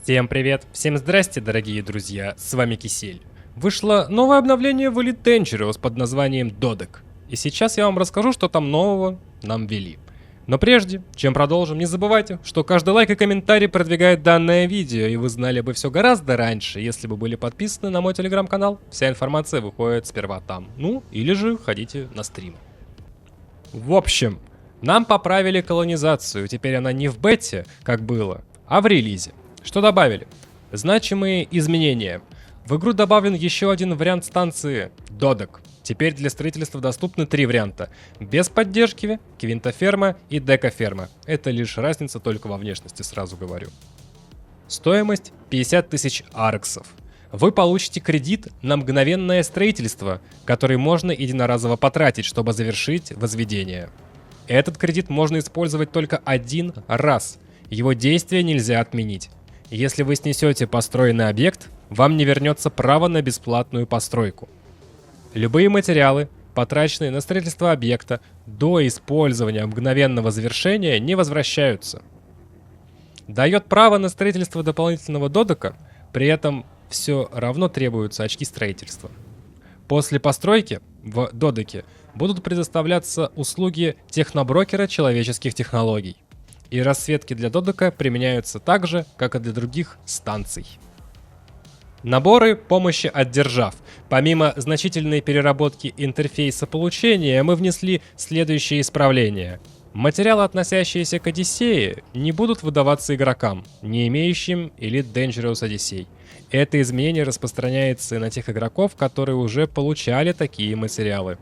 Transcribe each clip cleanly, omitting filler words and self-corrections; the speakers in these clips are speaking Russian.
Всем привет, всем здрасте, дорогие друзья, с вами Кисель. Вышло новое обновление в Elite Dangerous под названием Dodec. И сейчас я вам расскажу, что там нового нам ввели. Но прежде, чем продолжим, не забывайте, что каждый лайк и комментарий продвигает данное видео, и вы знали бы все гораздо раньше, если бы были подписаны на мой телеграм-канал. Вся информация выходит сперва там, ну или же ходите на стрим. В общем, нам поправили колонизацию, теперь она не в бете, как было, а в релизе. Что добавили? Значимые изменения. В игру добавлен еще один вариант станции — Dodec. Теперь для строительства доступны 3 варианта. Без поддержки, квинтоферма и декаферма. Это лишь разница только во внешности, сразу говорю. Стоимость 50 тысяч арксов. Вы получите кредит на мгновенное строительство, который можно единоразово потратить, чтобы завершить возведение. Этот кредит можно использовать только один раз. Его действие нельзя отменить. Если вы снесете построенный объект, вам не вернется право на бесплатную постройку. Любые материалы, потраченные на строительство объекта до использования мгновенного завершения, не возвращаются. Дает право на строительство дополнительного додека, при этом все равно требуются очки строительства. После постройки в додеке будут предоставляться услуги техноброкера человеческих технологий. И расцветки для додека применяются так же, как и для других станций. Наборы помощи от держав. Помимо значительной переработки интерфейса получения, мы внесли следующие исправления. Материалы, относящиеся к Одиссее, не будут выдаваться игрокам, не имеющим Elite Dangerous Odyssey. Это изменение распространяется и на тех игроков, которые уже получали такие материалы.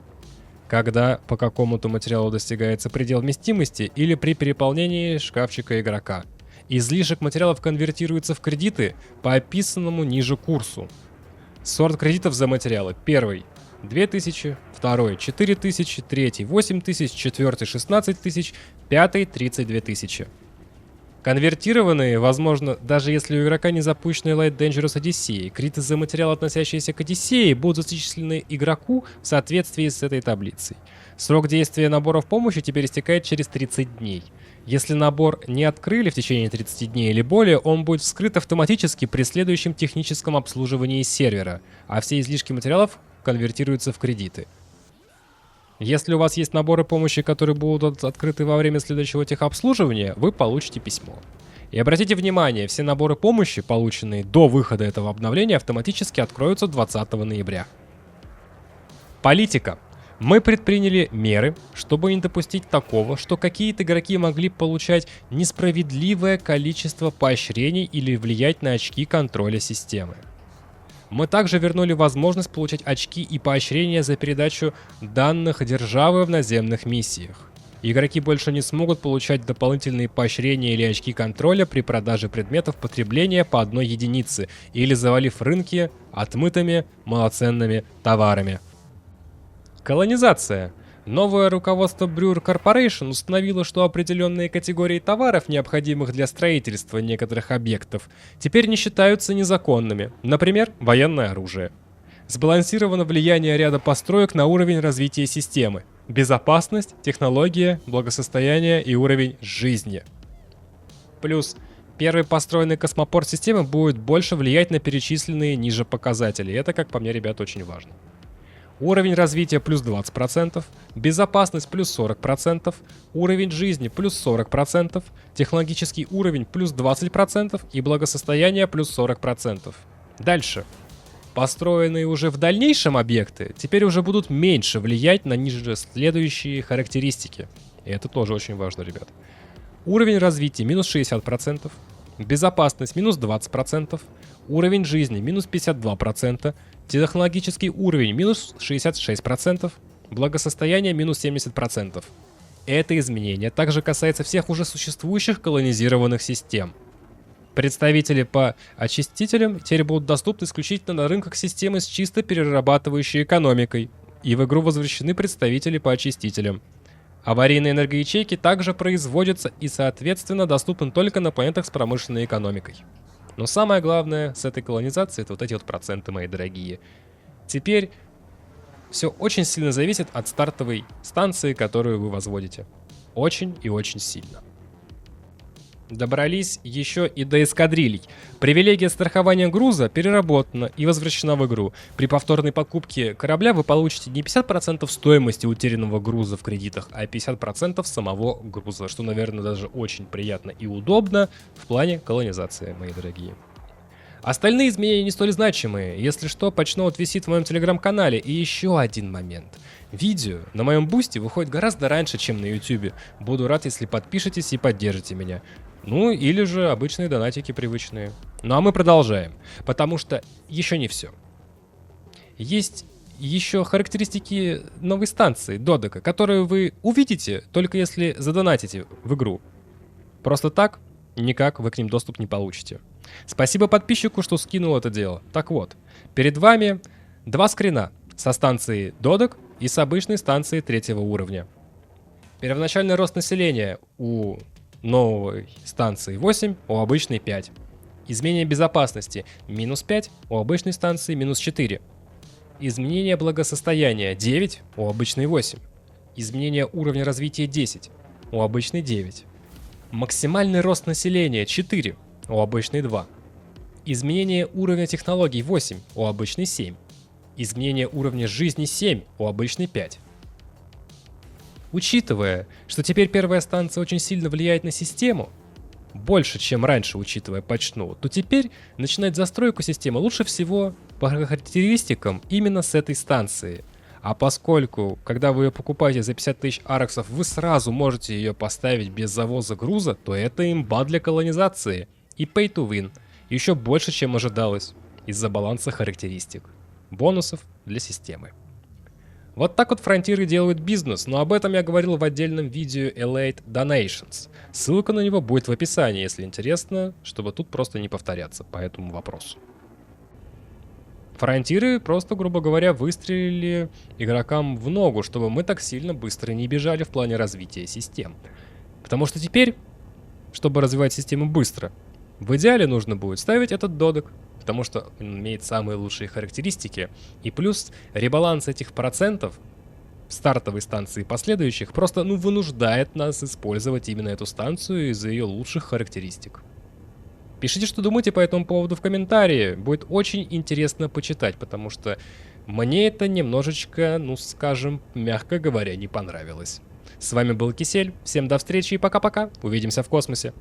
Когда по какому-то материалу достигается предел вместимости или при переполнении шкафчика игрока. Излишек материалов конвертируется в кредиты по описанному ниже курсу. Сорт кредитов за материалы. Первый — 2000, второй — 4000, третий — 8000, четвертый — 16000, пятый — 32 тысячи. Конвертированные, возможно, даже если у игрока не запущена Elite Dangerous Odyssey, кредиты за материалы, относящиеся к Одиссее, будут зачислены игроку в соответствии с этой таблицей. Срок действия наборов помощи теперь истекает через 30 дней. Если набор не открыли в течение 30 дней или более, он будет вскрыт автоматически при следующем техническом обслуживании сервера, а все излишки материалов конвертируются в кредиты. Если у вас есть наборы помощи, которые будут открыты во время следующего техобслуживания, вы получите письмо. И обратите внимание, все наборы помощи, полученные до выхода этого обновления, автоматически откроются 20 ноября. Политика. Мы предприняли меры, чтобы не допустить такого, что какие-то игроки могли получать несправедливое количество поощрений или влиять на очки контроля системы. Мы также вернули возможность получать очки и поощрения за передачу данных державы в наземных миссиях. Игроки больше не смогут получать дополнительные поощрения или очки контроля при продаже предметов потребления по 1 единице или завалив рынки отмытыми малоценными товарами. Колонизация. Новое руководство Brewer Corporation установило, что определенные категории товаров, необходимых для строительства некоторых объектов, теперь не считаются незаконными, например, военное оружие. Сбалансировано влияние ряда построек на уровень развития системы, безопасность, технология, благосостояние и уровень жизни. Плюс, первый построенный космопорт системы будет больше влиять на перечисленные ниже показатели. Это, как по мне, ребят, очень важно. Уровень развития плюс 20%, безопасность плюс 40%, уровень жизни плюс 40%, технологический уровень плюс 20% и благосостояние плюс 40%. Дальше. Построенные уже в дальнейшем объекты теперь уже будут меньше влиять на ниже следующие характеристики. И это тоже очень важно, ребят. Уровень развития минус 60%, безопасность минус 20%, уровень жизни минус 52%, технологический уровень минус 66%, благосостояние минус 70%. Это изменение также касается всех уже существующих колонизированных систем. Представители по очистителям теперь будут доступны исключительно на рынках системы с чисто перерабатывающей экономикой, и в игру возвращены представители по очистителям. Аварийные энергоячейки также производятся и, соответственно, доступны только на планетах с промышленной экономикой. Но самое главное с этой колонизацией — это вот эти вот проценты, мои дорогие. Теперь все очень сильно зависит от стартовой станции, которую вы возводите. Очень и очень сильно. добрались еще и до эскадрилий. Привилегия страхования груза переработана и возвращена в игру. При повторной покупке корабля вы получите не 50% стоимости утерянного груза в кредитах, а 50% самого груза, что, наверное, даже очень приятно и удобно в плане колонизации, мои дорогие. Остальные изменения не столь значимые. Если что, патчноут висит в моем телеграм-канале. И еще один момент. Видео на моем бусте выходит гораздо раньше, чем на ютубе. Буду рад, если подпишетесь и поддержите меня. Ну, или же обычные донатики привычные. Ну а мы продолжаем. Потому что еще не все. Есть еще характеристики новой станции, Додека, которые вы увидите, только если задонатите в игру. Просто так, никак вы к ним доступ не получите. Спасибо подписчику, что скинул это дело. Так вот, перед вами два скрина со станции Додек и с обычной станции 3-го уровня. Первоначальный рост населения у новой станции 8, у обычной 5. Изменение безопасности минус 5, у обычной станции минус 4. Изменение благосостояния 9, у обычной 8. Изменение уровня развития 10, у обычной 9. Максимальный рост населения 4, у обычной 2. Изменение уровня технологий 8, у обычной 7. Изменение уровня жизни 7, у обычной 5. Учитывая, что теперь первая станция очень сильно влияет на систему, больше, чем раньше, учитывая патчноут, то теперь начинать застройку системы лучше всего по характеристикам именно с этой станции. А поскольку, когда вы ее покупаете за 50 тысяч араксов, вы сразу можете ее поставить без завоза груза, то это имба для колонизации. И pay to win. Еще больше, чем ожидалось, из-за баланса характеристик. Бонусов для системы. Вот так вот фронтиры делают бизнес, но об этом я говорил в отдельном видео Elite Donations. Ссылка на него будет в описании, если интересно, чтобы тут просто не повторяться по этому вопросу. Фронтиры просто, грубо говоря, выстрелили игрокам в ногу, чтобы мы так сильно быстро не бежали в плане развития систем. Потому что теперь, чтобы развивать систему быстро, в идеале нужно будет ставить этот додек, потому что он имеет самые лучшие характеристики, и плюс ребаланс этих процентов стартовой станции и последующих просто вынуждает нас использовать именно эту станцию из-за ее лучших характеристик. Пишите, что думаете по этому поводу в комментарии. Будет очень интересно почитать, потому что мне это немножечко, скажем, мягко говоря, не понравилось. С вами был Кисель. Всем до встречи и пока-пока. Увидимся в космосе.